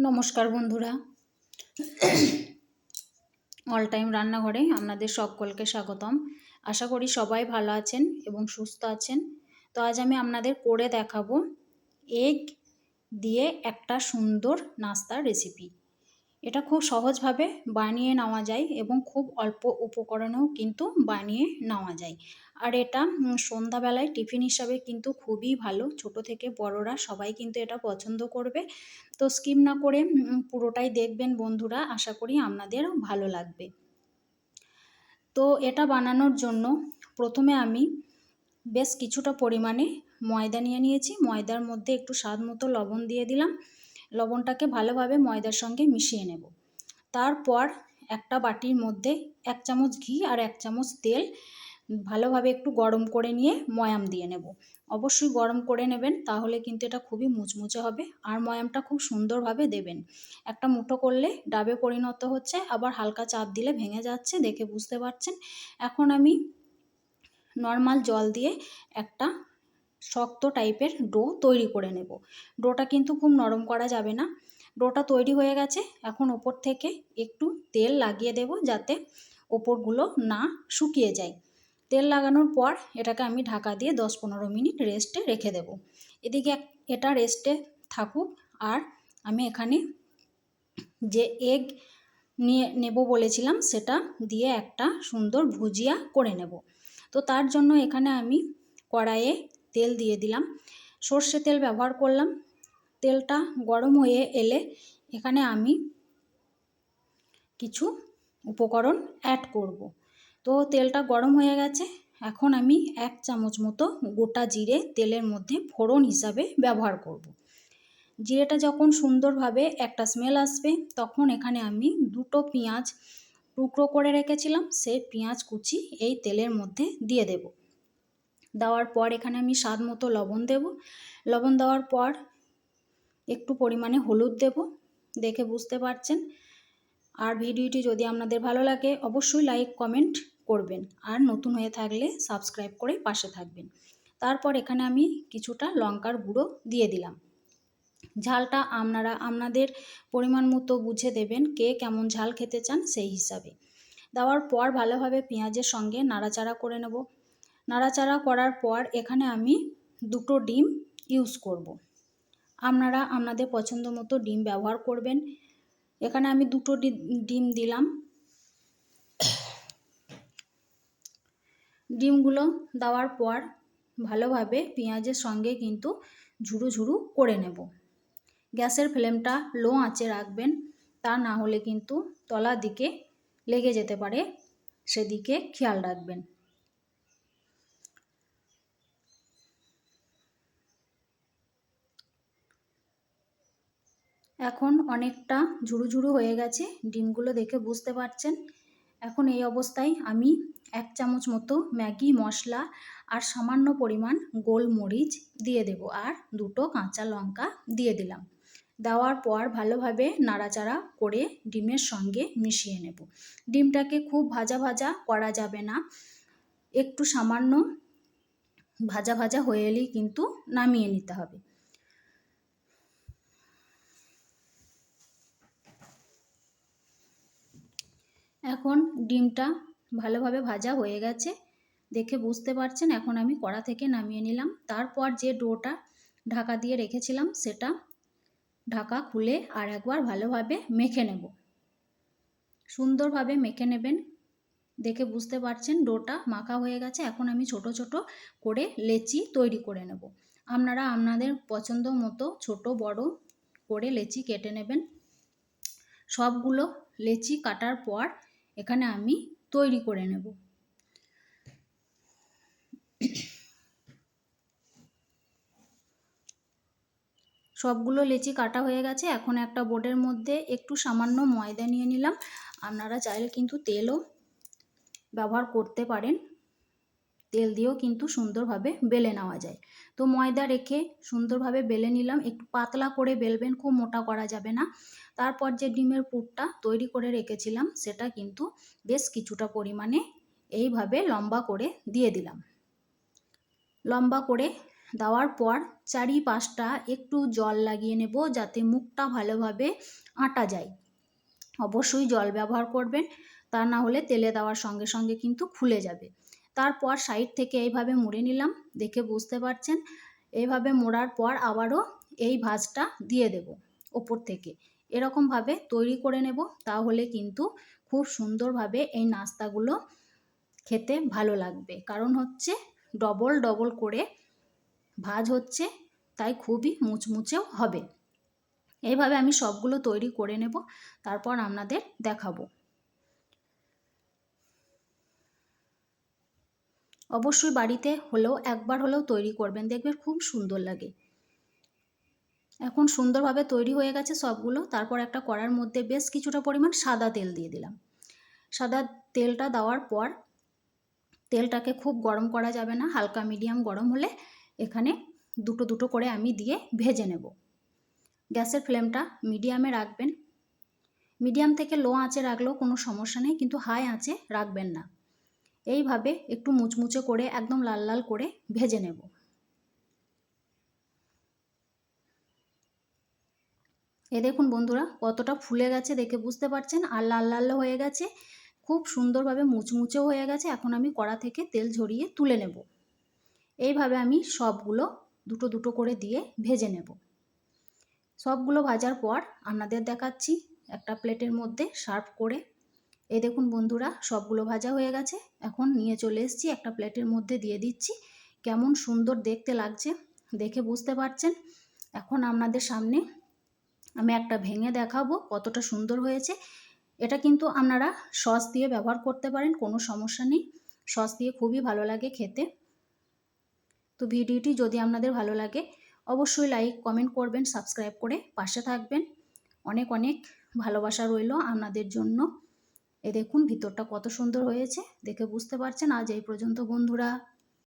নমস্কার বন্ধুরা, all time রান্নাঘরে আপনাদের সকলকে স্বাগতম। আশা করি সবাই ভালো আছেন এবং সুস্থ আছেন। তো আজ আমি আপনাদের করে দেখাবো এগ দিয়ে একটা সুন্দর নাস্তার রেসিপি। এটা খুব সহজভাবে বানিয়ে নেওয়া যায় এবং খুব অল্প উপকরণেও কিন্তু বানিয়ে নেওয়া যায়। আর এটা সন্ধ্যাবেলায় টিফিন হিসাবে কিন্তু খুবই ভালো। ছোট থেকে বড়রা সবাই কিন্তু এটা পছন্দ করবে। তো স্কিপ না করে পুরোটাই দেখবেন বন্ধুরা, আশা করি আপনাদেরও ভালো লাগবে। তো এটা বানানোর জন্য প্রথমে আমি বেশ কিছুটা পরিমাণে ময়দা নিয়ে নিয়েছি। ময়দার মধ্যে একটু স্বাদ মতো লবণ দিয়ে দিলাম। লবণটাকে ভালোভাবে ময়দার সঙ্গে মিশিয়ে নেব। তারপর একটা বাটির মধ্যে 1 চামচ ঘি আর 1 চামচ তেল ভালোভাবে একটু গরম করে নিয়ে ময়াম দিয়ে নেব। অবশ্যই গরম করে নেবেন, তাহলে কিন্তু এটা খুবই মুচমুচে হবে। আর ময়ামটা খুব সুন্দরভাবে দেবেন। একটা মুঠো করলে ডাবে পরিণত হচ্ছে, আবার হালকা চাপ দিলে ভেঙে যাচ্ছে, দেখে বুঝতে পারছেন। এখন আমি নর্মাল জল দিয়ে একটা শক্ত টাইপের ডো তৈরি করে নেব। ডোটা কিন্তু খুব নরম করা যাবে না। ডোটা তৈরি হয়ে গেছে। এখন ওপর থেকে একটু তেল লাগিয়ে দেব, যাতে ওপরগুলো না শুকিয়ে যায়। তেল লাগানোর পর এটাকে আমি ঢাকা দিয়ে 10-15 মিনিট রেস্টে রেখে দেব। এদিকে এটা রেস্টে থাকুক, আর আমি এখানে যে এগ নিয়ে নেব বলেছিলাম সেটা দিয়ে একটা সুন্দর ভুজিয়া করে নেব। তো তার জন্য এখানে আমি কড়াইয়ে তেল দিয়ে দিলাম। সর্ষে তেল ব্যবহার করলাম। তেলটা গরম হয়ে এলে এখানে আমি কিছু উপকরণ অ্যাড করব। তো তেলটা গরম হয়ে গেছে। এখন আমি 1 চামচ মতো গোটা জিরে তেলের মধ্যে ফোড়ন হিসাবে ব্যবহার করব। জিরেটা যখন সুন্দরভাবে একটা স্মেল আসবে, তখন এখানে আমি 2টো পেঁয়াজ টুকরো করে রেখেছিলাম, সেই পেঁয়াজ কুচি এই তেলের মধ্যে দিয়ে দেব। দেওয়ার পর এখানে আমি স্বাদ মতো লবণ দেব। লবণ দেওয়ার পর একটু পরিমাণে হলুদ দেব, দেখে বুঝতে পারছেন। আর ভিডিওটি যদি আপনাদের ভালো লাগে অবশ্যই লাইক কমেন্ট করবেন, আর নতুন হয়ে থাকলে সাবস্ক্রাইব করে পাশে থাকবেন। তারপর এখানে আমি কিছুটা লঙ্কার গুঁড়ো দিয়ে দিলাম। ঝালটা আপনারা আপনাদের পরিমাণ মতো বুঝে দেবেন, কে কেমন ঝাল খেতে চান সেই হিসাবে। দেওয়ার পর ভালোভাবে পেঁয়াজের সঙ্গে নাড়াচাড়া করে নেব। নাড়াচাড়া করার পর এখানে আমি 2টো ডিম ইউজ করব। আপনারা আপনাদের পছন্দ মতো ডিম ব্যবহার করবেন। এখানে আমি 2টো ডিম দিলাম। ডিমগুলো দেওয়ার পর ভালোভাবে পেঁয়াজের সঙ্গে কিন্তু ঝুরু ঝুরু করে নেব। গ্যাসের ফ্লেমটা লো আঁচে রাখবেন, তা না হলে কিন্তু তলার দিকে লেগে যেতে পারে, সেদিকে খেয়াল রাখবেন। এখন অনেকটা ঝুরু ঝুরু হয়ে গেছে, ডিমগুলো দেখে বুঝতে পারছেন। এখন এই অবস্থায় আমি 1 চামচ মতো ম্যাগি মশলা আর সামান্য পরিমাণ গোলমরিচ দিয়ে দেব, আর 2টো কাঁচা লঙ্কা দিয়ে দিলাম। দেওয়ার পর ভালোভাবে নাড়াচাড়া করে ডিমের সঙ্গে মিশিয়ে নেব। ডিমটাকে খুব ভাজা ভাজা করা যাবে না, একটু সামান্য ভাজা ভাজা হয়ে এলেই কিন্তু নামিয়ে নিতে হবে। এখন ডিমটা ভালোভাবে ভাজা হয়ে গেছে, দেখে বুঝতে পারছেন। এখন আমি কড়া থেকে নামিয়ে নিলাম। তারপর যে ডোটা ঢাকা দিয়ে রেখেছিলাম সেটা ঢাকা খুলে আর একবার ভালোভাবে মেখে নেব। সুন্দরভাবে মেখে নেবেন, দেখে বুঝতে পারছেন ডোটা মাখা হয়ে গেছে। এখন আমি ছোট ছোট করে লেচি তৈরি করে নেব। আপনারা আপনাদের পছন্দ মতো ছোট বড় করে লেচি কেটে নেবেন। সবগুলো লেচি কাটার পর এখানে আমি তৈরি করে নেব। সবগুলো লেচি কাটা হয়ে গেছে। এখন একটা বোর্ডের মধ্যে একটু সামান্য ময়দা নিয়ে নিলাম। আপনারা চাইলে কিন্তু তেলও ব্যবহার করতে পারেন, তেল দিয়েও কিন্তু সুন্দরভাবে বেলে নেওয়া যায়। তো ময়দা রেখে সুন্দরভাবে বেলে নিলাম। একটু পাতলা করে বেলবেন, খুব মোটা করা যাবে না। তারপর যে ডিমের পুরটা তৈরি করে রেখেছিলাম সেটা কিন্তু বেশ কিছুটা পরিমাণে এইভাবে লম্বা করে দিয়ে দিলাম। লম্বা করে দেওয়ার পর চারিপাশটা একটু জল লাগিয়ে নেব, যাতে মুখটা ভালোভাবে আঁটা যায়। অবশ্যই জল ব্যবহার করবেন, তা না হলে তেলে দেওয়ার সঙ্গে সঙ্গে কিন্তু খুলে যাবে। তারপর সাইড থেকে এইভাবে মুড়ে নিলাম, দেখে বুঝতে পারছেন। এইভাবে মোড়ার পর আবারও এই ভাঁজটা দিয়ে দেব ওপর থেকে। এরকমভাবে তৈরি করে নেব, তাহলে কিন্তু খুব সুন্দরভাবে এই নাস্তাগুলো খেতে ভালো লাগবে। কারণ হচ্ছে ডবল ডবল করে ভাঁজ হচ্ছে, তাই খুবই মুচমুচেও হবে। এইভাবে আমি সবগুলো তৈরি করে নেব, তারপর আপনাদের দেখাবো। অবশ্যই বাড়িতে হলেও একবার হলেও তৈরি করবেন, দেখবেন খুব সুন্দর লাগে। এখন সুন্দরভাবে তৈরি হয়ে গেছে সবগুলো। তারপর একটা কড়ার মধ্যে বেশ কিছুটা পরিমাণ সাদা তেল দিয়ে দিলাম। সাদা তেলটা দেওয়ার পর তেলটাকে খুব গরম করা যাবে না, হালকা মিডিয়াম গরম হলে এখানে দুটো দুটো করে আমি দিয়ে ভেজে নেব। গ্যাসের ফ্লেমটা মিডিয়ামে রাখবেন। মিডিয়াম থেকে লো আঁচে রাখলেও কোনো সমস্যা নেই, কিন্তু হাই আঁচে রাখবেন না। এইভাবে একটু মুচমুচে করে একদম লাল লাল করে ভেজে নেব। দেখুন বন্ধুরা, কতটা ফুলে গেছে দেখে বুঝতে পারছেন, আর লাল লাল হয়ে গেছে, খুব সুন্দরভাবে মুচমুচেও হয়ে গেছে। এখন আমি কড়া থেকে তেল ঝরিয়ে তুলে নেব। এইভাবে আমি সবগুলো দুটো দুটো করে দিয়ে ভেজে নেব। সবগুলো ভাজার পর আপনাদের দেখাচ্ছি একটা প্লেটের মধ্যে সার্ভ করে। দেখুন বন্ধুরা, সবগুলো ভাজা হয়ে গেছে। এখন নিয়ে চলে এসেছি, একটা প্লেটের মধ্যে দিয়ে দিচ্ছি। কেমন সুন্দর দেখতে লাগছে দেখে বুঝতে পারছেন। এখন আপনাদের সামনে আমি একটা ভেঙে দেখাবো কতটা সুন্দর হয়েছে। এটা কিন্তু আপনারা সস দিয়ে ব্যবহার করতে পারেন, কোনো সমস্যা নেই। সস দিয়ে খুবই ভালো লাগে খেতে। তো ভিডিওটি যদি আপনাদের ভালো লাগে অবশ্যই লাইক কমেন্ট করবেন, সাবস্ক্রাইব করে পাশে থাকবেন। অনেক অনেক ভালোবাসা রইল আপনাদের জন্য। দেখুন ভিতরটা কত সুন্দর হয়েছে দেখে বুঝতে পারছেন। আজ এই পর্যন্ত বন্ধুরা।